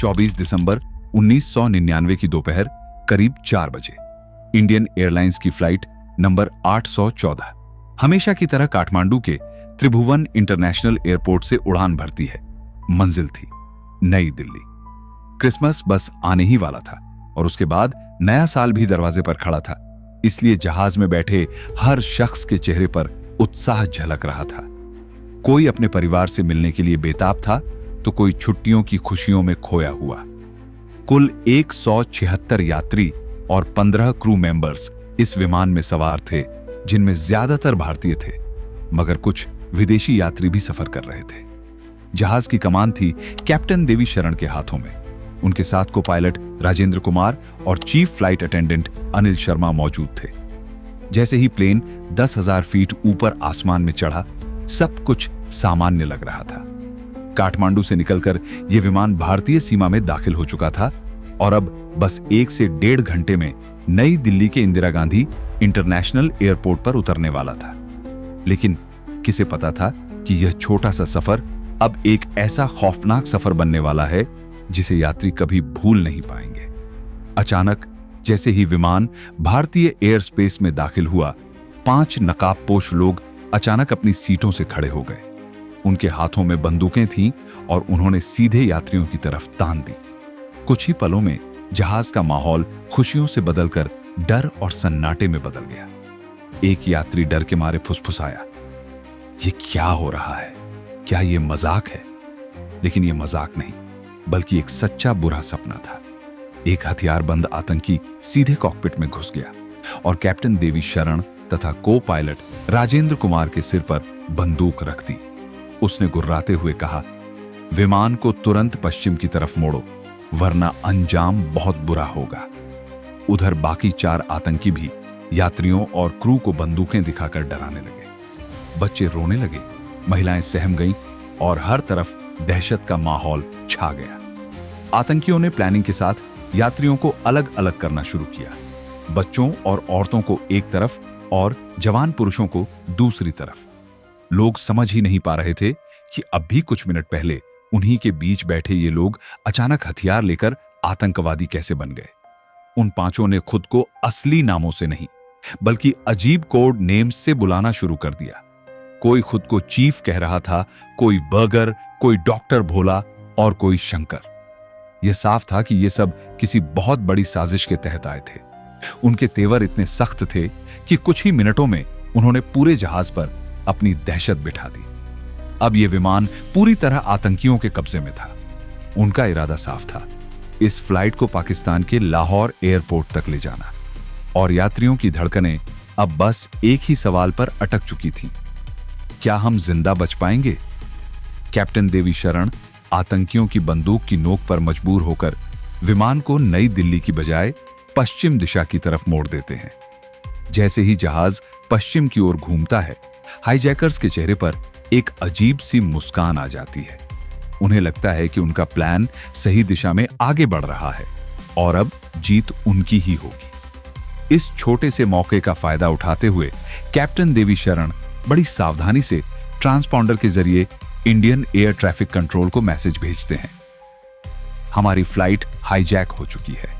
24 दिसंबर 1999 की दोपहर करीब 4 बजे इंडियन एयरलाइंस की फ्लाइट नंबर 814 हमेशा की तरह काठमांडू के त्रिभुवन इंटरनेशनल एयरपोर्ट से उड़ान भरती है। मंजिल थी नई दिल्ली। क्रिसमस बस आने ही वाला था और उसके बाद नया साल भी दरवाजे पर खड़ा था, इसलिए जहाज में बैठे हर शख्स के चेहरे पर उत्साह झलक रहा था। कोई अपने परिवार से मिलने के लिए बेताब था तो कोई छुट्टियों की खुशियों में खोया हुआ। कुल 176 यात्री और 15 क्रू मेंबर्स इस विमान में सवार थे, जिनमें ज्यादातर भारतीय थे, मगर कुछ विदेशी यात्री भी सफर कर रहे थे। जहाज की कमान थी कैप्टन देवी शरण के हाथों में। उनके साथ को पायलट राजेंद्र कुमार और chief flight attendant Anil Sharma मौजूद थे। जैसे ही प्लेन 10,000 फीट ऊपर आसमान में चढ़ा, सब कुछ सामान्य लग रहा था। काठमांडू से निकलकर यह विमान भारतीय सीमा में दाखिल हो चुका था और अब बस 1 से 1.5 घंटे में नई दिल्ली के इंदिरा गांधी इंटरनेशनल एयरपोर्ट पर उतरने वाला था। लेकिन किसे पता था कि यह छोटा सा सफर अब एक ऐसा खौफनाक सफर बनने वाला है जिसे यात्री कभी भूल नहीं पाएंगे। अचानक जैसे ही विमान भारतीय एयर स्पेस में दाखिल हुआ, 5 नकाबपोश लोग अचानक अपनी सीटों से खड़े हो गए। उनके हाथों में बंदूकें थीं और उन्होंने सीधे यात्रियों की तरफ तान दी। कुछ ही पलों में जहाज का माहौल खुशियों से बदलकर डर और सन्नाटे में बदल गया। एक यात्री डर के मारे फुसफुसाया, ये क्या हो रहा है? क्या ये मजाक है? लेकिन ये मजाक नहीं, बल्कि एक सच्चा बुरा सपना था। एक हथियारबंद आतंकी सीधे कॉकपिट में घुस गया और कैप्टन देवी शरण तथा को पायलट राजेंद्र कुमार के सिर पर बंदूक रख दी। उसने गुर्राते हुए कहा, विमान को तुरंत पश्चिम की तरफ मोड़ो, वरना अंजाम बहुत बुरा होगा। उधर बाकी 4 आतंकी भी यात्रियों और क्रू को बंदूकें दिखाकर डराने लगे। बच्चे रोने लगे, महिलाएं सहम गईं और हर तरफ दहशत का माहौल छा गया। आतंकियों ने प्लानिंग के साथ यात्रियों को अलग अलग करना शुरू किया, बच्चों और औरतों को एक तरफ और जवान पुरुषों को दूसरी तरफ। लोग समझ ही नहीं पा रहे थे कि अब भी कुछ मिनट पहले उन्हीं के बीच बैठे ये लोग अचानक हथियार लेकर आतंकवादी कैसे बन गए। उन 5 ने खुद को असली नामों से नहीं, बल्कि अजीब कोड नेम्स से बुलाना शुरू कर दिया। कोई खुद को चीफ कह रहा था, कोई बर्गर, कोई डॉक्टर भोला और कोई शंकर। यह साफ था कि ये सब किसी बहुत बड़ी साजिश के तहत आए थे। उनके तेवर इतने सख्त थे कि कुछ ही मिनटों में उन्होंने पूरे जहाज पर अपनी दहशत बिठा दी। अब यह विमान पूरी तरह आतंकियों के कब्जे में था। उनका इरादा साफ था, इस फ्लाइट को पाकिस्तान के लाहौर एयरपोर्ट तक ले जाना। और यात्रियों की धड़कनें अब बस एक ही सवाल पर अटक चुकी थीं, क्या हम जिंदा बच पाएंगे? कैप्टन देवी शरण आतंकियों की बंदूक की नोक पर मजबूर होकर विमान को नई दिल्ली की बजाय पश्चिम दिशा की तरफ मोड़ देते हैं। जैसे ही जहाज पश्चिम की ओर घूमता है, हाईजैकर्स के चेहरे पर एक अजीब सी मुस्कान आ जाती है। उन्हें लगता है कि उनका प्लान सही दिशा में आगे बढ़ रहा है और अब जीत उनकी ही होगी। इस छोटे से मौके का फायदा उठाते हुए कैप्टन देवी शरण बड़ी सावधानी से ट्रांसपॉन्डर के जरिए इंडियन एयर ट्रैफिक कंट्रोल को मैसेज भेजते हैं, हमारी फ्लाइट हाईजैक हो चुकी है।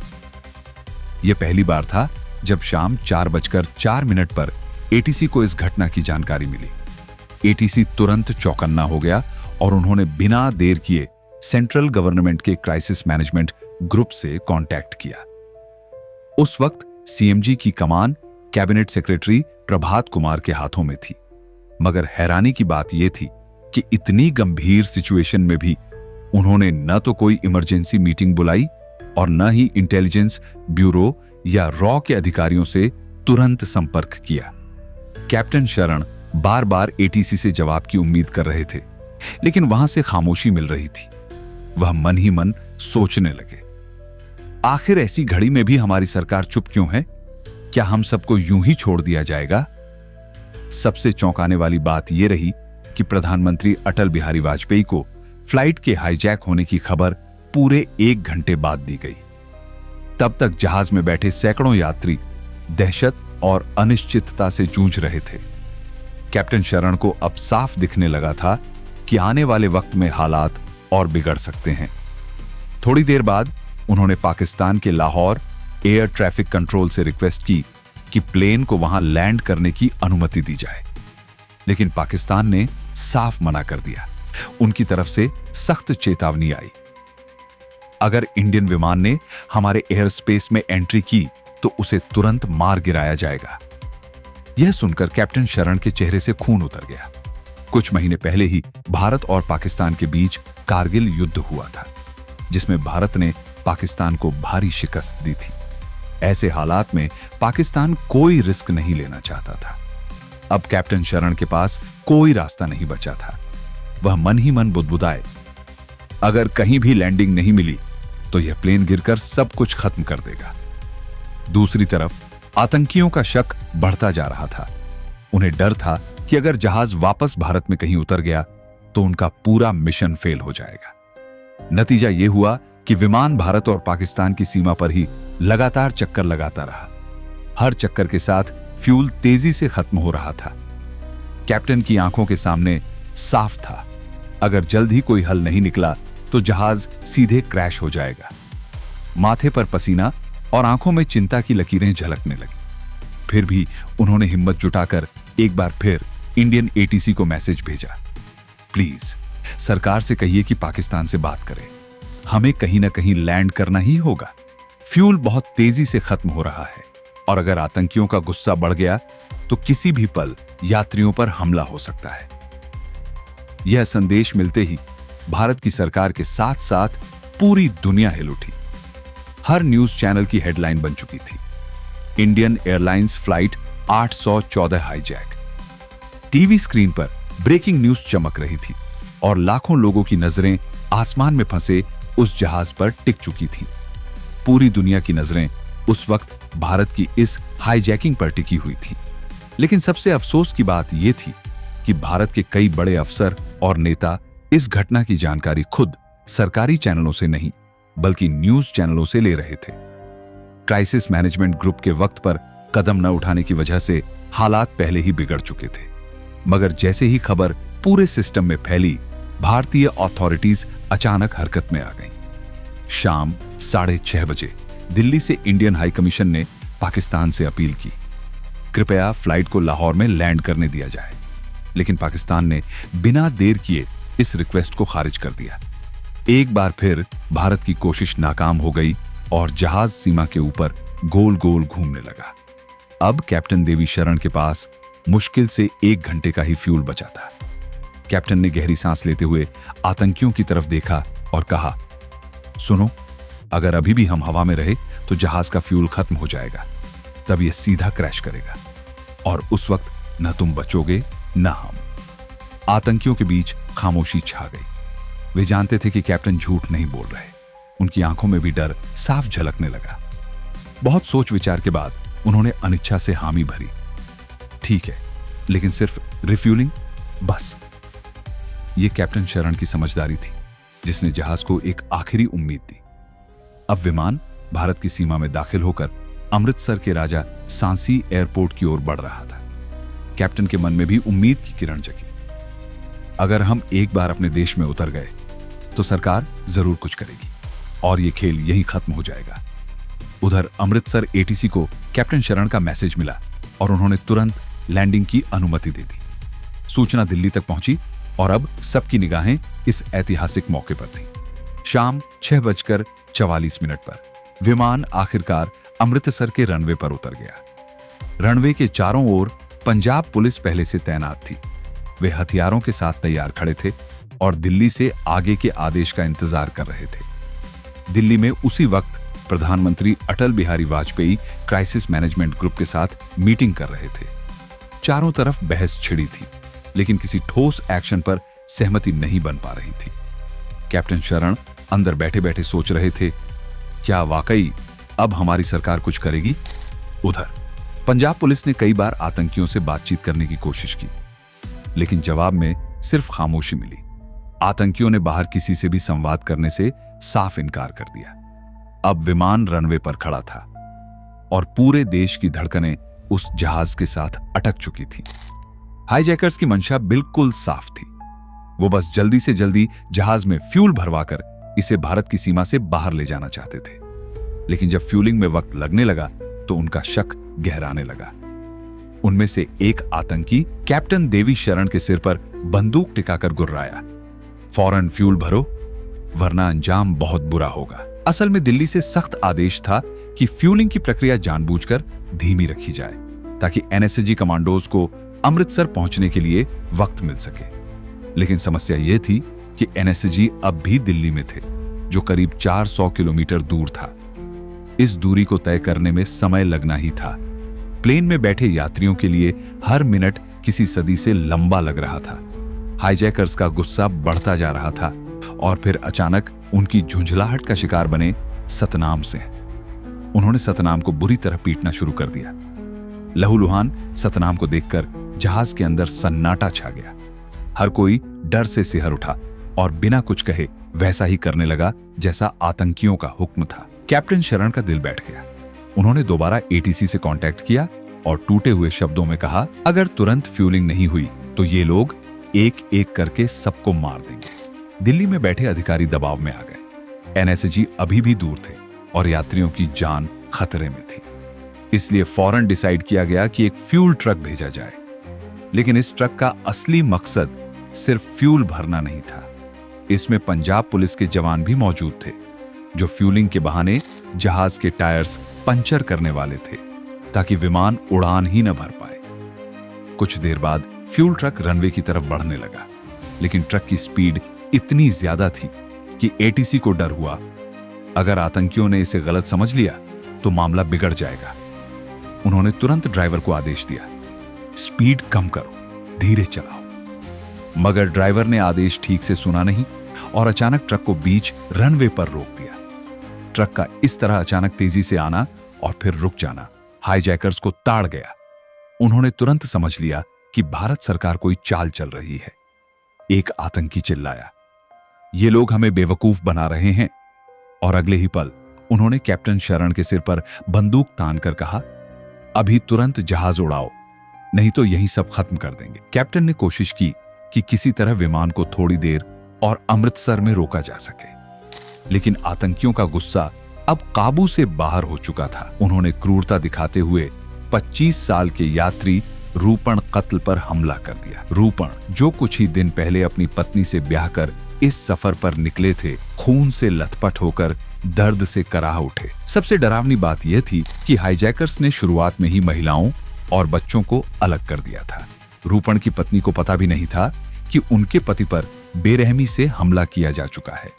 यह पहली बार था जब शाम 4:04 पर एटीसी को इस घटना की जानकारी मिली। एटीसी तुरंत चौकन्ना हो गया और उन्होंने बिना देर किए सेंट्रल गवर्नमेंट के क्राइसिस मैनेजमेंट ग्रुप से कांटेक्ट किया। उस वक्त सीएमजी की कमान कैबिनेट सेक्रेटरी प्रभात कुमार के हाथों में थी। मगर हैरानी की बात यह थी कि इतनी गंभीर सिचुएशन में भी उन्होंने न तो कोई इमरजेंसी मीटिंग बुलाई और न ही इंटेलिजेंस ब्यूरो या रॉ के अधिकारियों से तुरंत संपर्क किया। कैप्टन शरण बार बार एटीसी से जवाब की उम्मीद कर रहे थे, लेकिन वहां से खामोशी मिल रही थी। वह मन ही मन सोचने लगे, आखिर ऐसी घड़ी में भी हमारी सरकार चुप क्यों है? क्या हम सबको यूं ही छोड़ दिया जाएगा? सबसे चौंकाने वाली बात यह रही कि प्रधानमंत्री अटल बिहारी वाजपेयी को फ्लाइट के हाईजैक होने की खबर पूरे 1 घंटे बाद दी गई। तब तक जहाज में बैठे सैकड़ों यात्री दहशत और अनिश्चितता से जूझ रहे थे। कैप्टन शरण को अब साफ दिखने लगा था कि आने वाले वक्त में हालात और बिगड़ सकते हैं। थोड़ी देर बाद उन्होंने पाकिस्तान के लाहौर एयर ट्रैफिक कंट्रोल से रिक्वेस्ट की कि प्लेन को वहां लैंड करने की अनुमति दी जाए, लेकिन पाकिस्तान ने साफ मना कर दिया। उनकी तरफ से सख्त चेतावनी आई, अगर इंडियन विमान ने हमारे एयर स्पेस में एंट्री की तो उसे तुरंत मार गिराया जाएगा। यह सुनकर कैप्टन शरण के चेहरे से खून उतर गया। कुछ महीने पहले ही भारत और पाकिस्तान के बीच कारगिल युद्ध हुआ था, जिसमें भारत ने पाकिस्तान को भारी शिकस्त दी थी। ऐसे हालात में पाकिस्तान कोई रिस्क नहीं लेना चाहता था। अब कैप्टन शरण के पास कोई रास्ता नहीं बचा था। वह मन ही मन बुदबुदाए, अगर कहीं भी लैंडिंग नहीं मिली तो यह प्लेन गिरकर सब कुछ खत्म कर देगा। दूसरी तरफ आतंकियों का शक बढ़ता जा रहा था। उन्हें डर था कि अगर जहाज वापस भारत में कहीं उतर गया तो उनका पूरा मिशन फेल हो जाएगा। नतीजा यह हुआ कि विमान भारत और पाकिस्तान की सीमा पर ही लगातार चक्कर लगाता रहा। हर चक्कर के साथ फ्यूल तेजी से खत्म हो रहा था। कैप्टन की आंखों के सामने साफ था, अगर जल्द ही कोई हल नहीं निकला तो जहाज सीधे क्रैश हो जाएगा। माथे पर पसीना और आंखों में चिंता की लकीरें झलकने लगी। फिर भी उन्होंने हिम्मत जुटाकर एक बार फिर इंडियन एटीसी को मैसेज भेजा, प्लीज सरकार से कहिए कि पाकिस्तान से बात करें, हमें कहीं ना कहीं लैंड करना ही होगा। फ्यूल बहुत तेजी से खत्म हो रहा है और अगर आतंकियों का गुस्सा बढ़ गया तो किसी भी पल यात्रियों पर हमला हो सकता है। यह संदेश मिलते ही भारत की सरकार के साथ साथ पूरी दुनिया हिल उठी। हर न्यूज चैनल की हेडलाइन बन चुकी थी, Indian airlines flight 814 hijack. TV screen पर ब्रेकिंग न्यूज चमक रही थी और लाखों लोगों की नजरें आसमान में फंसे उस जहाज पर टिक चुकी थीं। पूरी दुनिया की नजरें उस वक्त भारत की इस हाईजैकिंग पर टिकी हुई थी। लेकिन सबसे अफसोस की बात यह थी कि भारत के कई बड़े अफसर और नेता इस घटना की जानकारी खुद सरकारी चैनलों से नहीं बल्कि न्यूज चैनलों से ले रहे थे। क्राइसिस मैनेजमेंट ग्रुप के वक्त पर कदम न उठाने की वजह से हालात पहले ही बिगड़ चुके थे। मगर जैसे ही खबर पूरे सिस्टम में फैली, भारतीय अथॉरिटीज अचानक हरकत में आ गईं। शाम 6:30 बजे दिल्ली से इंडियन हाई कमीशन ने पाकिस्तान से अपील की, कृपया फ्लाइट को लाहौर में लैंड करने दिया जाए। लेकिन पाकिस्तान ने बिना देर किए इस रिक्वेस्ट को खारिज कर दिया। एक बार फिर भारत की कोशिश नाकाम हो गई और जहाज सीमा के ऊपर गोल गोल घूमने लगा। अब कैप्टन देवी शरण के पास मुश्किल से 1 घंटे का ही फ्यूल बचा था। कैप्टन ने गहरी सांस लेते हुए आतंकियों की तरफ देखा और कहा, सुनो, अगर अभी भी हम हवा में रहे तो जहाज का फ्यूल खत्म हो जाएगा, तब यह सीधा क्रैश करेगा और उस वक्त न तुम बचोगे न हम। आतंकियों के बीच खामोशी छा गई। वे जानते थे कि कैप्टन झूठ नहीं बोल रहे। उनकी आंखों में भी डर साफ झलकने लगा। बहुत सोच विचार के बाद उन्होंने अनिच्छा से हामी भरी, ठीक है, लेकिन सिर्फ रिफ्यूलिंग, बस। यह कैप्टन शरण की समझदारी थी, जिसने जहाज को एक आखिरी उम्मीद दी। अब विमान भारत की सीमा में दाखिल होकर अमृतसर के राजा सांसी एयरपोर्ट की ओर बढ़ रहा था। कैप्टन के मन में भी उम्मीद की किरण जगी। अगर हम एक बार अपने देश में उतर गए तो सरकार जरूर कुछ करेगी और यह खेल यहीं खत्म हो जाएगा। उधर अमृतसर एटीसी को कैप्टन शरण का मैसेज मिला और उन्होंने तुरंत लैंडिंग की अनुमति दे दी। सूचना दिल्ली तक पहुंची और अब सबकी निगाहें इस ऐतिहासिक मौके पर थी। शाम 6:44 पर विमान आखिरकार अमृतसर के रनवे पर उतर गया। रनवे के चारों ओर पंजाब पुलिस पहले से तैनात थी। वे हथियारों के साथ तैयार खड़े थे और दिल्ली से आगे के आदेश का इंतजार कर रहे थे। दिल्ली में उसी वक्त प्रधानमंत्री Atal Bihari Vajpayee crisis management group के साथ मीटिंग कर रहे थे। चारों तरफ बहस छिड़ी थी, लेकिन किसी ठोस एक्शन पर सहमति नहीं बन पा रही थी। कैप्टन शरण अंदर बैठे बैठे सोच रहे थे, क्या वाकई अब हमारी सरकार कुछ करेगी? उधर पंजाब पुलिस ने कई बार आतंकियों से बातचीत करने की कोशिश की, लेकिन जवाब में सिर्फ खामोशी मिली। आतंकियों ने बाहर किसी से भी संवाद करने से साफ इनकार कर दिया। अब विमान रनवे पर खड़ा था और पूरे देश की धड़कनें उस जहाज के साथ अटक चुकी थी। हाईजैकर्स की मंशा बिल्कुल साफ थी। वो बस जल्दी से जल्दी जहाज में फ्यूल भरवाकर इसे भारत की सीमा से बाहर ले जाना चाहते थे। लेकिन जब फ्यूलिंग में वक्त लगने लगा तो उनका शक गहराने लगा। उनमें से एक आतंकी कैप्टन देवी शरण के सिर पर बंदूक टिकाकर गुर्राया, फौरन फ्यूल भरो वरना अंजाम बहुत बुरा होगा। असल में दिल्ली से सख्त आदेश था कि फ्यूलिंग की प्रक्रिया जानबूझकर धीमी रखी जाए ताकि एनएसजी कमांडोज को अमृतसर पहुंचने के लिए वक्त मिल सके। लेकिन समस्या यह थी कि एनएसजी अब भी दिल्ली में थे, जो करीब 400 किलोमीटर दूर था। इस दूरी को तय करने में समय लगना ही था। प्लेन में बैठे यात्रियों के लिए हर मिनट किसी सदी से लंबा लग रहा था। हाईजैकर्स का गुस्सा बढ़ता जा रहा था और फिर अचानक उनकी झुंझलाहट का शिकार बने सतनाम सिंह। उन्होंने सतनाम को बुरी तरह पीटना शुरू कर दिया। लहूलुहान सतनाम को देखकर जहाज के अंदर सन्नाटा छा गया। हर कोई डर से सिहर उठा और बिना कुछ कहे वैसा ही करने लगा जैसा आतंकियों का हुक्म था। कैप्टन शरण का दिल बैठ गया। उन्होंने दोबारा एटीसी से कांटेक्ट किया और टूटे हुए शब्दों में कहा, अगर तुरंत फ्यूलिंग नहीं हुई तो ये लोग एक एक करके सबको मार देंगे। दिल्ली में बैठे अधिकारी दबाव में आ गए। एनएसजी अभी भी दूर थे और यात्रियों की जान खतरे में थी। इसलिए फौरन डिसाइड किया गया कि एक फ्यूल ट्रक भेजा जाए। लेकिन इस ट्रक का असली मकसद सिर्फ फ्यूल भरना नहीं था। इसमें पंजाब पुलिस के जवान भी मौजूद थे, जो फ्यूलिंग के बहाने जहाज के टायर्स पंचर करने वाले थे ताकि विमान उड़ान ही न भर पाए। कुछ देर बाद फ्यूल ट्रक रनवे की तरफ बढ़ने लगा, लेकिन ट्रक की स्पीड इतनी ज्यादा थी कि एटीसी को डर हुआ, अगर आतंकियों ने इसे गलत समझ लिया तो मामला बिगड़ जाएगा। उन्होंने तुरंत ड्राइवर को आदेश दिया, स्पीड कम करो, धीरे चलाओ। मगर ड्राइवर ने आदेश ठीक से सुना नहीं और अचानक ट्रक को बीच रनवे पर रोक दिया। ट्रक का इस तरह अचानक तेजी से आना और फिर रुक जाना हाईजैकर्स को ताड़ गया। उन्होंने तुरंत समझ लिया कि भारत सरकार कोई चाल चल रही है। एक आतंकी चिल्लाया, ये लोग हमें बेवकूफ बना रहे हैं। और अगले ही पल उन्होंने कैप्टन शरण के सिर पर बंदूक तानकर कहा, अभी तुरंत जहाज उड़ाओ, नहीं तो यहीं सब खत्म कर देंगे। कैप्टन ने कोशिश की कि किसी तरह विमान को थोड़ी देर और अमृतसर में रोका जा सके, लेकिन आतंकियों का गुस्सा अब काबू से बाहर हो चुका था। उन्होंने क्रूरता दिखाते हुए 25 साल के यात्री रूपण कत्ल पर हमला कर दिया। रूपण, जो कुछ ही दिन पहले अपनी पत्नी से ब्याह कर इस सफर पर निकले थे, खून से लथपथ होकर दर्द से कराह उठे। सबसे डरावनी बात यह थी कि हाईजैकर्स ने शुरुआत में ही महिलाओं और बच्चों को अलग कर दिया था। रूपण की पत्नी को पता भी नहीं था कि उनके पति पर बेरहमी से हमला किया जा चुका है।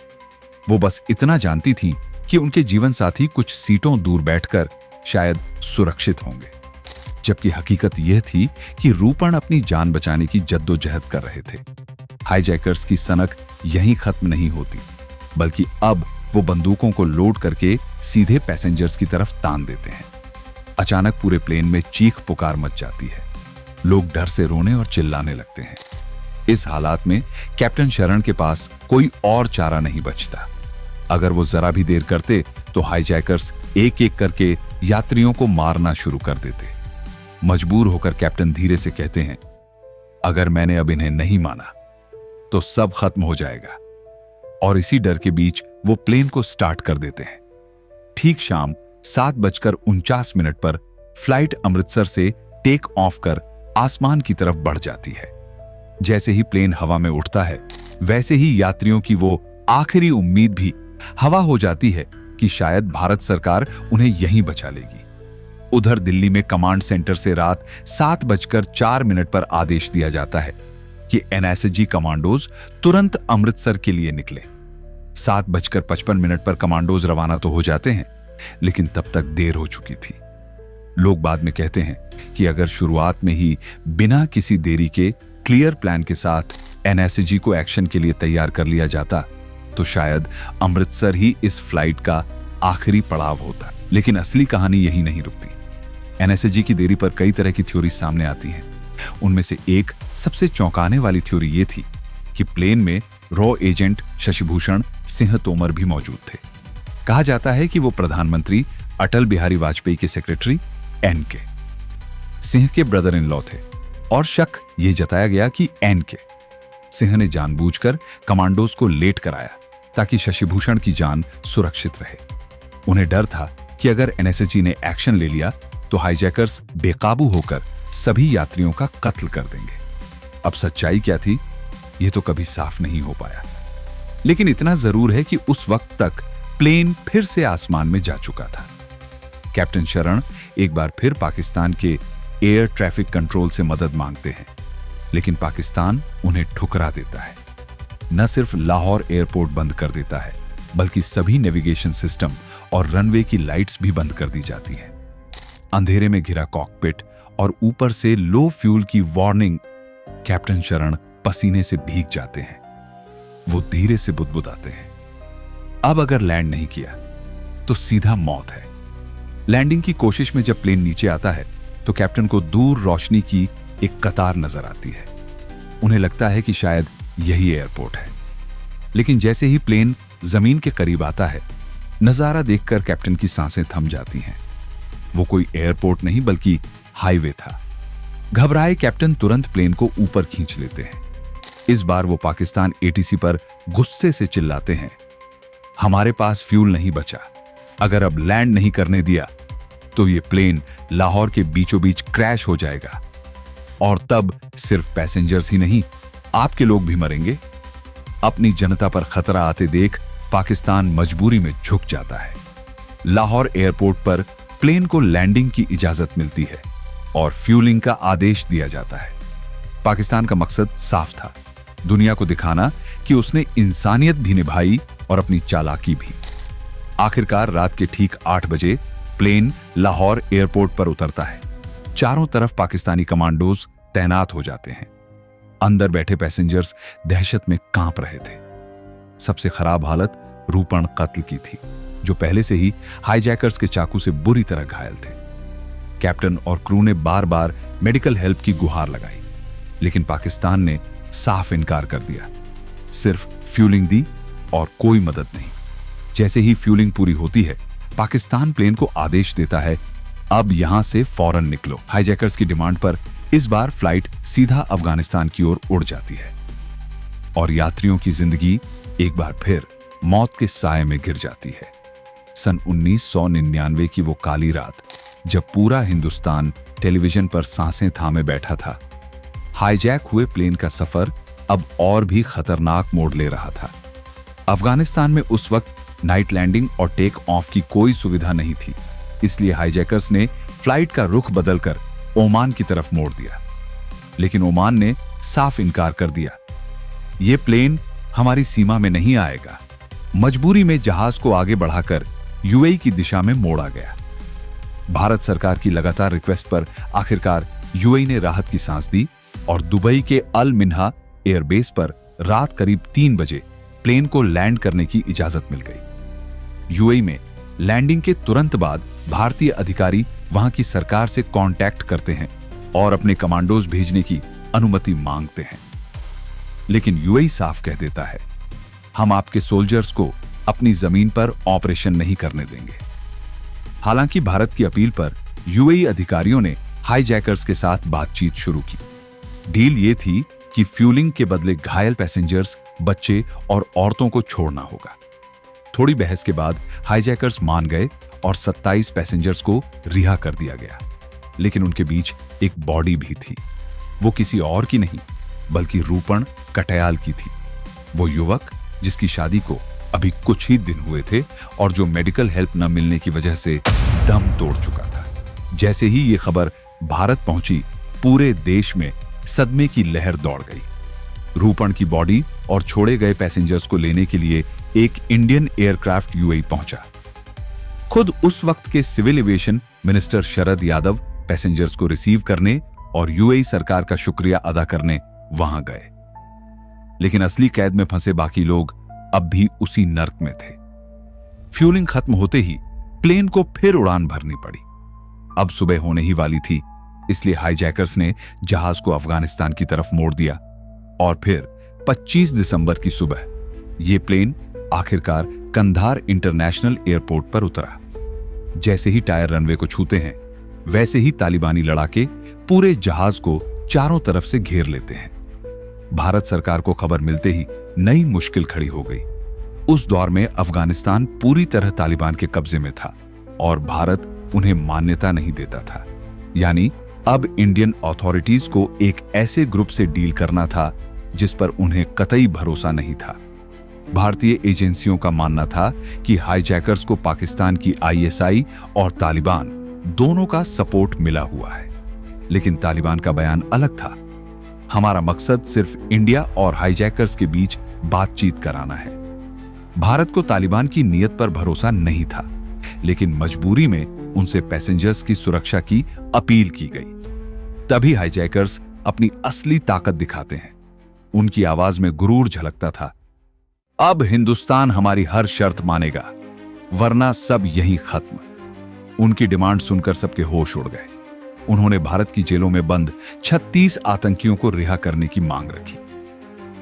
वो बस इतना जानती थी कि उनके जीवन साथी कुछ सीटों दूर बैठकर शायद सुरक्षित होंगे, जबकि हकीकत यह थी कि रूपण अपनी जान बचाने की जद्दोजहद कर रहे थे। हाईजैकर्स की सनक यहीं खत्म नहीं होती, बल्कि अब वो बंदूकों को लोड करके सीधे पैसेंजर्स की तरफ तान देते हैं। अचानक पूरे प्लेन में चीख पुकार मच जाती है। लोग डर से रोने और चिल्लाने लगते हैं। इस हालात में कैप्टन शरण के पास कोई और चारा नहीं बचता। अगर वो जरा भी देर करते तो हाईजैकर्स एक एक करके यात्रियों को मारना शुरू कर देते। मजबूर होकर कैप्टन धीरे से कहते हैं, अगर मैंने अब इन्हें नहीं माना तो सब खत्म हो जाएगा। और इसी डर के बीच वो प्लेन को स्टार्ट कर देते हैं। ठीक शाम 7:49 पर फ्लाइट अमृतसर से टेक ऑफ कर आसमान की तरफ बढ़ जाती है। जैसे ही प्लेन हवा में उठता है, वैसे ही यात्रियों की वो आखिरी उम्मीद भी हवा हो जाती है कि शायद भारत सरकार उन्हें यहीं बचा लेगी। उधर दिल्ली में कमांड सेंटर से रात 7:04 पर आदेश दिया जाता है कि एनएसजी कमांडोज तुरंत अमृतसर के लिए निकले। 7:55 पर कमांडोज रवाना तो हो जाते हैं, लेकिन तब तक देर हो चुकी थी। लोग बाद में कहते हैं कि अगर शुरुआत में ही बिना किसी देरी के क्लियर प्लान के साथ एनएसजी को एक्शन के लिए तैयार कर लिया जाता तो शायद अमृतसर ही इस फ्लाइट का आखिरी पड़ाव होता। लेकिन असली कहानी यही नहीं रुकती। एनएसजी की देरी पर कई तरह की थ्योरी सामने आती हैं। उनमें से एक सबसे चौंकाने वाली थ्योरी ये थी कि प्लेन में रॉ एजेंट शशिभूषण सिंह तोमर भी मौजूद थे। कहा जाता है कि वो प्रधानमंत्री अटल बिहारी वाजपेयी के सेक्रेटरी एन.के. सिंह के ब्रदर इन लॉ थे और शक ये जताया गया कि एन.के. सिंह ने जानबूझकर कमांडोज को लेट कराया ताकि शशिभूषण की जान सुरक्षित रहे। उन्हें डर था कि अगर एनएसजी ने एक्शन ले लिया तो हाईजैकर्स बेकाबू होकर सभी यात्रियों का कत्ल कर देंगे। अब सच्चाई क्या थी, यह तो कभी साफ नहीं हो पाया, लेकिन इतना जरूर है कि उस वक्त तक प्लेन फिर से आसमान में जा चुका था। कैप्टन शरण एक बार फिर पाकिस्तान के एयर ट्रैफिक कंट्रोल से मदद मांगते हैं, लेकिन पाकिस्तान उन्हें ठुकरा देता है। न सिर्फ लाहौर एयरपोर्ट बंद कर देता है, बल्कि सभी नेविगेशन सिस्टम और रनवे की लाइट्स भी बंद कर दी जाती हैं। अंधेरे में घिरा कॉकपिट और ऊपर से लो फ्यूल की वार्निंग। कैप्टन शरण पसीने से भीग जाते हैं। वो धीरे से बुदबुदाते हैं, अब अगर लैंड नहीं किया तो सीधा मौत है। लैंडिंग की कोशिश में जब प्लेन नीचे आता है तो कैप्टन को दूर रोशनी की एक कतार नजर आती है। उन्हें लगता है कि शायद यही एयरपोर्ट है, लेकिन जैसे ही प्लेन जमीन के करीब आता है, नजारा देखकर कैप्टन की सांसें थम जाती हैं। वो कोई एयरपोर्ट नहीं बल्कि हाईवे था। घबराए कैप्टन तुरंत प्लेन को ऊपर खींच लेते हैं। इस बार वो पाकिस्तान एटीसी पर गुस्से से चिल्लाते हैं, हमारे पास फ्यूल नहीं बचा, अगर अब लैंड नहीं करने दिया तो ये प्लेन लाहौर के बीचों बीच क्रैश हो जाएगा, और तब सिर्फ पैसेंजर्स ही नहीं, आपके लोग भी मरेंगे। अपनी जनता पर खतरा आते देख पाकिस्तान मजबूरी में झुक जाता है। लाहौर एयरपोर्ट पर प्लेन को लैंडिंग की इजाजत मिलती है और फ्यूलिंग का आदेश दिया जाता है। पाकिस्तान का मकसद साफ था, दुनिया को दिखाना कि उसने इंसानियत भी निभाई और अपनी चालाकी भी। आखिरकार रात के ठीक 8 बजे प्लेन लाहौर एयरपोर्ट पर उतरता है। चारों तरफ पाकिस्तानी कमांडोज तैनात हो जाते हैं। अंदर बैठे पैसेंजर्स दहशत में कांप रहे थे। सबसे खराब हालत रूपण कत्ल की थी, जो पहले से ही हाईजैकर्स के चाकू से बुरी तरह घायल थे। कैप्टन और क्रू ने बार बार मेडिकल हेल्प की गुहार लगाई, लेकिन पाकिस्तान ने साफ इनकार कर दिया। सिर्फ फ्यूलिंग दी और कोई मदद नहीं। जैसे ही फ्यूलिंग पूरी होती है, पाकिस्तान प्लेन को आदेश देता है, अब यहां से फौरन निकलो। हाईजैकर्स की डिमांड पर इस बार फ्लाइट सीधा अफगानिस्तान की ओर उड़ जाती है और यात्रियों की जिंदगी एक बार फिर मौत के साए में गिर जाती है। सन 1999 की वो काली रात, जब पूरा हिंदुस्तान टेलीविजन पर सांसें थामे बैठा था। हाईजैक हुए प्लेन का सफर अब और भी खतरनाक मोड़ ले रहा था। अफगानिस्तान में उस वक्त नाइट लैंडिंग और टेक ऑफ की कोई सुविधा नहीं थी, इसलिए हाईजैकर्स ने फ्लाइट का रुख बदलकर ओमान की तरफ मोड़ दिया। लेकिन ओमान ने साफ इनकार कर दिया, यह प्लेन हमारी सीमा में नहीं आएगा। मजबूरी में जहाज को आगे बढ़ाकर यूएई की दिशा में मोड़ा गया। भारत सरकार की लगातार रिक्वेस्ट पर आखिरकार यूएई ने राहत की सांस दी और दुबई के अल मिन्हा एयरबेस पर रात करीब 3 बजे प्लेन को लैंड करने की इजाजत मिल गई। यूएई में लैंडिंग के तुरंत बाद भारतीय अधिकारी वहां की सरकार से कांटेक्ट करते हैं और अपने कमांडोज भेजने की अनुमति मांगते हैं, लेकिन यूएई साफ कह देता है, हम आपके सोल्जर्स को अपनी जमीन पर ऑपरेशन नहीं करने देंगे। हालांकि भारत की अपील पर यूएई अधिकारियों ने हाईजैकर्स के साथ बातचीत शुरू की। डील ये थी कि फ्यूलिंग के बदले घायल पैसेंजर्स, बच्चे और औरतों को छोड़ना होगा। थोड़ी बहस के बाद हाईजैकर्स मान गए और 27 पैसेंजर्स को रिहा कर दिया गया, लेकिन उनके बीच एक बॉडी भी थी। वो किसी और की नहीं बल्कि रूपण कटयाल की थी। वो युवक जिसकी शादी को अभी कुछ ही दिन हुए थे और जो मेडिकल हेल्प न मिलने की वजह से दम तोड़ चुका था। जैसे ही ये खबर भारत पहुंची, पूरे देश में सदमे की लहर दौड़ गई। रूपण की बॉडी और छोड़े गए पैसेंजर्स को लेने के लिए एक इंडियन एयरक्राफ्ट यूएई पहुंचा। खुद उस वक्त के civil aviation minister Sharad Yadav passengers को रिसीव करने और यूएई सरकार का शुक्रिया अदा करने वहां गए। लेकिन असली कैद में फंसे बाकी लोग अब भी उसी नर्क में थे। फ्यूलिंग खत्म होते ही प्लेन को फिर उड़ान भरनी पड़ी। अब सुबह होने ही वाली थी, इसलिए हाईजैकर्स ने जहाज को अफगानिस्तान की तरफ मोड़ दिया और फिर 25 दिसंबर की सुबह यह प्लेन आखिरकार कंधार इंटरनेशनल एयरपोर्ट पर उतरा। जैसे ही टायर रनवे को छूते हैं, वैसे ही तालिबानी लड़ाके पूरे जहाज को चारों तरफ से घेर लेते हैं। भारत सरकार को खबर मिलते ही नई मुश्किल खड़ी हो गई। उस दौर में अफगानिस्तान पूरी तरह तालिबान के कब्जे में था और भारत उन्हें मान्यता नहीं देता था। यानी अब इंडियन अथॉरिटीज को एक ऐसे ग्रुप से डील करना था जिस पर उन्हें कतई भरोसा नहीं था। भारतीय एजेंसियों का मानना था कि हाईजैकर्स को पाकिस्तान की आईएसआई और तालिबान दोनों का सपोर्ट मिला हुआ है। लेकिन तालिबान का बयान अलग था। हमारा मकसद सिर्फ इंडिया और हाईजैकर्स के बीच बातचीत कराना है। भारत को तालिबान की नीयत पर भरोसा नहीं था, लेकिन मजबूरी में उनसे पैसेंजर्स की सुरक्षा की अपील की गई। तभी हाईजैकर्स अपनी असली ताकत दिखाते हैं। उनकी आवाज में गुरूर झलकता था। अब हिंदुस्तान हमारी हर शर्त मानेगा, वरना सब यहीं खत्म। उनकी डिमांड सुनकर सबके होश उड़ गए। उन्होंने भारत की जेलों में बंद 36 आतंकियों को रिहा करने की मांग रखी।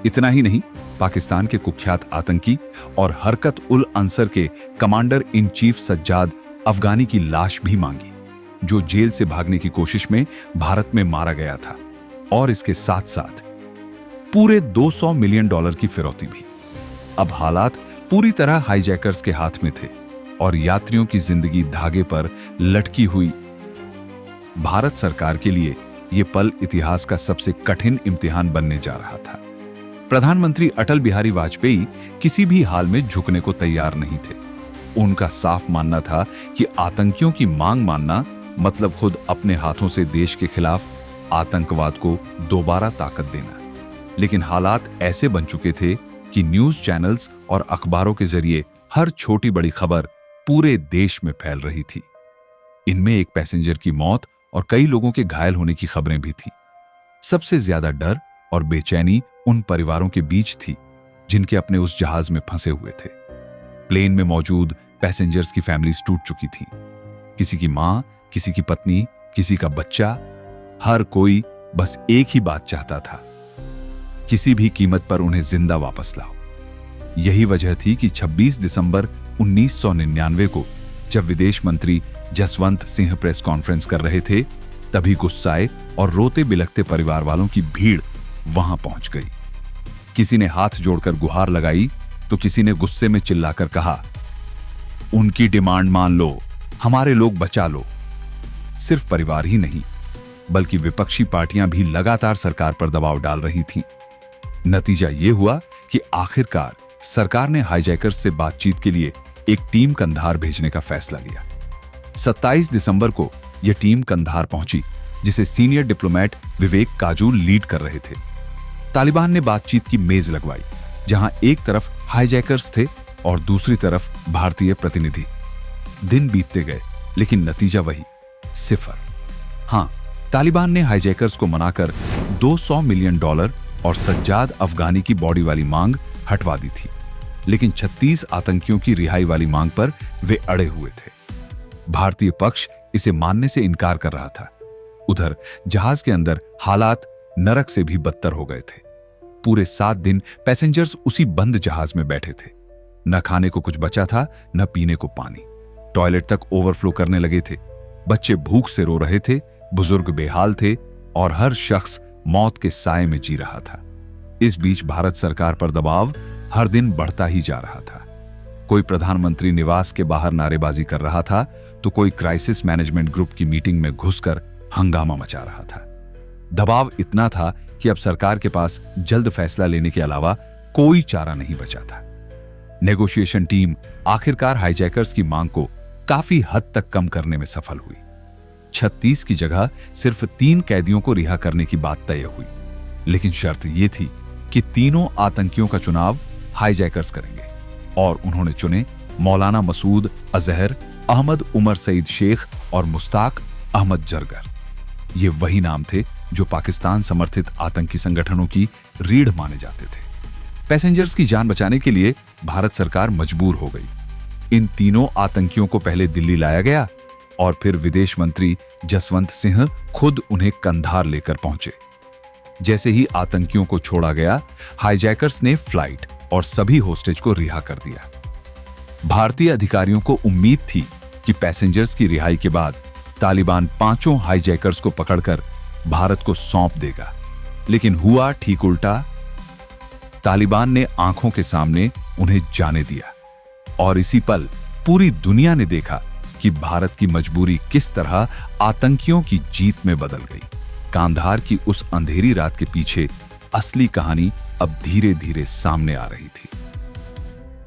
इतना ही नहीं, पाकिस्तान के कुख्यात आतंकी और हरकत उल अंसर के कमांडर इन चीफ सज्जाद अफगानी की लाश भी मांगी, जो जेल से भागने की कोशिश में भारत में मारा गया था। और इसके साथ साथ पूरे $200 मिलियन की फिरौती भी। अब हालात पूरी तरह हाईजैकर्स के हाथ में थे और यात्रियों की जिंदगी धागे पर लटकी हुई। भारत सरकार के लिए यह पल इतिहास का सबसे कठिन इम्तिहान बनने जा रहा था। प्रधानमंत्री अटल बिहारी वाजपेयी किसी भी हाल में झुकने को तैयार नहीं थे। उनका साफ मानना था कि आतंकियों की मांग मानना मतलब खुद अपने हाथों से देश के खिलाफ आतंकवाद को दोबारा ताकत देना। लेकिन हालात ऐसे बन चुके थे कि न्यूज चैनल्स और अखबारों के जरिए हर छोटी बड़ी खबर पूरे देश में फैल रही थी। इनमें एक पैसेंजर की मौत और कई लोगों के घायल होने की खबरें भी थी। सबसे ज्यादा डर और बेचैनी उन परिवारों के बीच थी जिनके अपने उस जहाज में फंसे हुए थे। प्लेन में मौजूद पैसेंजर्स की फैमिलीज टूट चुकी थी। किसी की मां, किसी की पत्नी, किसी का बच्चा, हर कोई बस एक ही बात चाहता था, किसी भी कीमत पर उन्हें जिंदा वापस लाओ। यही वजह थी कि 26 दिसंबर 1999 को जब विदेश मंत्री जसवंत सिंह प्रेस कॉन्फ्रेंस कर रहे थे, तभी गुस्साए और रोते बिलखते परिवार वालों की भीड़ वहां पहुंच गई। किसी ने हाथ जोड़कर गुहार लगाई तो किसी ने गुस्से में चिल्लाकर कहा, उनकी डिमांड मान लो, हमारे लोग बचा लो। सिर्फ परिवार ही नहीं, बल्कि विपक्षी पार्टियां भी लगातार सरकार पर दबाव डाल रही थीं। नतीजा यह हुआ कि आखिरकार सरकार ने हाईजैकर्स से बातचीत के लिए एक टीम कंधार भेजने का फैसला लिया। 27 दिसंबर को यह टीम कंधार पहुंची, जिसे सीनियर डिप्लोमेट विवेक काजूल लीड कर रहे थे। तालिबान ने बातचीत की मेज लगवाई, जहां एक तरफ हाईजैकर्स थे और दूसरी तरफ भारतीय प्रतिनिधि। दिन बीतते गए, लेकिन नतीजा वही, सिफर। हां, तालिबान ने हाईजैकर्स को मनाकर $200 मिलियन और सज्जाद अफगानी की बॉडी वाली मांग हटवा दी थी, लेकिन 36 आतंकियों की रिहाई वाली मांग पर वे अड़े हुए थे। भारतीय पक्ष इसे मानने से इनकार कर रहा था। उधर जहाज के अंदर हालात नरक से भी बदतर हो गए थे। पूरे 7 दिन पैसेंजर्स उसी बंद जहाज में बैठे थे। न खाने को कुछ बचा था, न पीने को पानी। टॉयलेट तक ओवरफ्लो करने लगे थे। बच्चे भूख से रो रहे थे, बुजुर्ग बेहाल थे और हर शख्स मौत के साए में जी रहा था। इस बीच भारत सरकार पर दबाव हर दिन बढ़ता ही जा रहा था। कोई प्रधानमंत्री निवास के बाहर नारेबाजी कर रहा था, तो कोई क्राइसिस मैनेजमेंट ग्रुप की मीटिंग में घुसकर हंगामा मचा रहा था। दबाव इतना था कि अब सरकार के पास जल्द फैसला लेने के अलावा कोई चारा नहीं बचा था। नेगोशिएशन टीम आखिरकार हाईजैकर्स की मांग को काफी हद तक कम करने में सफल हुई। 36 की जगह सिर्फ 3 कैदियों को रिहा करने की बात तय हुई, लेकिन शर्त यह थी कि तीनों आतंकियों का चुनाव हाईजैकर्स करेंगे और उन्होंने चुने मौलाना मसूद अजहर, अहमद उमर सईद शेख और मुश्ताक अहमद जरगर। ये वही नाम थे जो पाकिस्तान समर्थित आतंकी संगठनों की रीढ़ माने जाते थे। पैसेंजर्स की जान बचाने के लिए भारत सरकार मजबूर हो गई। इन तीनों आतंकियों को पहले दिल्ली लाया गया और फिर विदेश मंत्री जसवंत सिंह खुद उन्हें कंधार लेकर पहुंचे। जैसे ही आतंकियों को छोड़ा गया, हाईजैकर्स ने फ्लाइट और सभी होस्टेज को रिहा कर दिया। भारतीय अधिकारियों को उम्मीद थी कि पैसेंजर्स की रिहाई के बाद तालिबान 5 हाईजैकर्स को पकड़कर भारत को सौंप देगा, लेकिन हुआ ठीक उल्टा। तालिबान ने आंखों के सामने उन्हें जाने दिया और इसी पल पूरी दुनिया ने देखा कि भारत की मजबूरी किस तरह आतंकियों की जीत में बदल गई। कांधार की उस अंधेरी रात के पीछे असली कहानी अब धीरे धीरे सामने आ रही थी।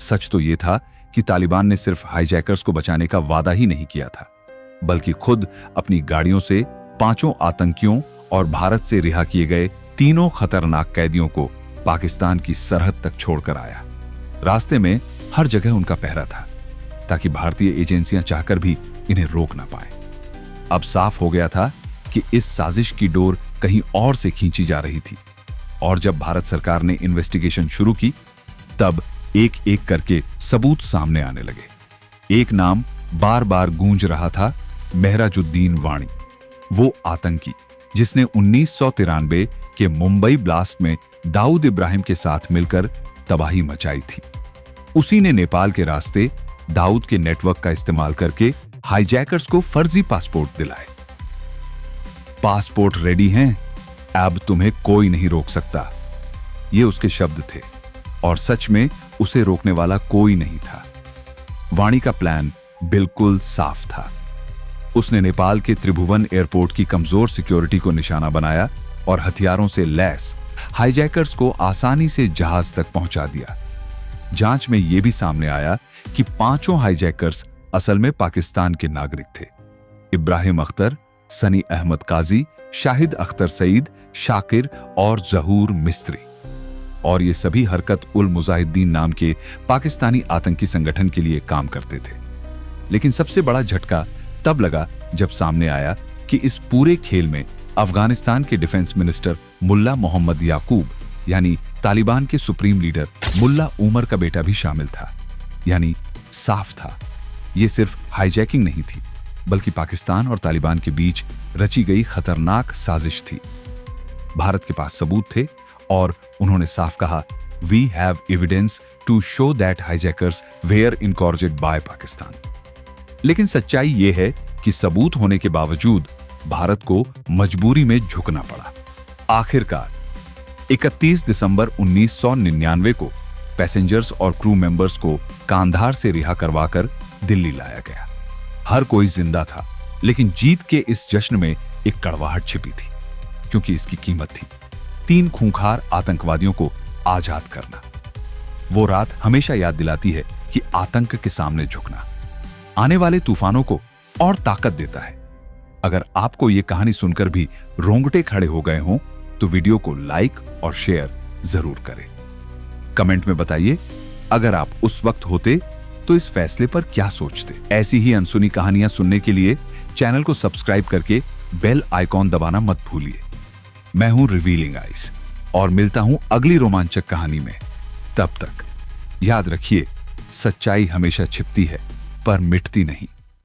सच तो यह था कि तालिबान ने सिर्फ हाईजैकर्स को बचाने का वादा ही नहीं किया था, बल्कि खुद अपनी गाड़ियों से 5 आतंकियों और भारत से रिहा किए गए 3 खतरनाक कैदियों को पाकिस्तान की सरहद तक छोड़कर आया। रास्ते में हर जगह उनका पहरा था ताकि भारतीय एजेंसियां चाहकर भी इन्हें रोक ना पाए। अब साफ हो गया था कि इस साजिश की डोर कहीं और से खींची जा रही थी और जब भारत सरकार ने इन्वेस्टिगेशन शुरू की तब एक एक करके सबूत सामने आने लगे। एक नाम बार बार गूंज रहा था, मेहराजुद्दीन वाणी, वो आतंकी जिसने 1993 के मुंबई ब्लास्ट में दाऊद इब्राहिम के साथ मिलकर तबाही मचाई थी। उसी ने नेपाल के रास्ते दाऊद के नेटवर्क का इस्तेमाल करके हाईजैकर्स को फर्जी पासपोर्ट दिलाए। पासपोर्ट रेडी हैं, अब तुम्हें कोई नहीं रोक सकता, ये उसके शब्द थे और सच में उसे रोकने वाला कोई नहीं था। वाणी का प्लान बिल्कुल साफ था। उसने नेपाल के त्रिभुवन एयरपोर्ट की कमजोर सिक्योरिटी को निशाना बनाया और हथियारों से लैस हाईजैकर्स को आसानी से जहाज तक पहुंचा दिया। जांच में यह भी सामने आया कि 5 हाईजैकर्स असल में पाकिस्तान के नागरिक थे। इब्राहिम अख्तर, सनी अहमद काजी, शाहिद अख्तर सईद, शाकिर और जहूर मिस्त्री। और ये सभी हरकत उल मुजाहिदीन नाम के पाकिस्तानी आतंकी संगठन के लिए काम करते थे। लेकिन सबसे बड़ा झटका तब लगा जब सामने आया कि इस पूरे खेल में अफगानिस्तान के डिफेंस मिनिस्टर मुल्ला मोहम्मद याकूब यानी तालिबान के सुप्रीम लीडर मुल्ला उमर का बेटा भी शामिल था। यानी साफ था, यह सिर्फ हाईजैकिंग नहीं थी बल्कि पाकिस्तान और तालिबान के बीच रची गई खतरनाक साजिश थी। भारत के पास सबूत थे और उन्होंने साफ कहा, we have evidence to show that hijackers were encouraged by Pakistan. लेकिन सच्चाई यह है कि सबूत होने के बावजूद भारत को मजबूरी में झुकना पड़ा। आखिरकार 31 दिसंबर 1999 को पैसेंजर्स और क्रू मेंबर्स को कांधार से रिहा करवाकर दिल्ली लाया गया। हर कोई जिंदा था, लेकिन जीत के इस जश्न में एक कड़वाहट छिपी थी, क्योंकि इसकी कीमत थी 3 खूंखार आतंकवादियों को आजाद करना। वो रात हमेशा याद दिलाती है कि आतंक के सामने झुकना आने वाले तूफानों को और ताकत देता है। अगर आपको यह कहानी सुनकर भी रोंगटे खड़े हो गए हों तो वीडियो को लाइक और शेयर जरूर करें। कमेंट में बताइए अगर आप उस वक्त होते तो इस फैसले पर क्या सोचते। ऐसी ही अनसुनी कहानियां सुनने के लिए चैनल को सब्सक्राइब करके बेल आइकॉन दबाना मत भूलिए। मैं हूं रिवीलिंग आइज और मिलता हूं अगली रोमांचक कहानी में। तब तक याद रखिए, सच्चाई हमेशा छिपती है पर मिटती नहीं।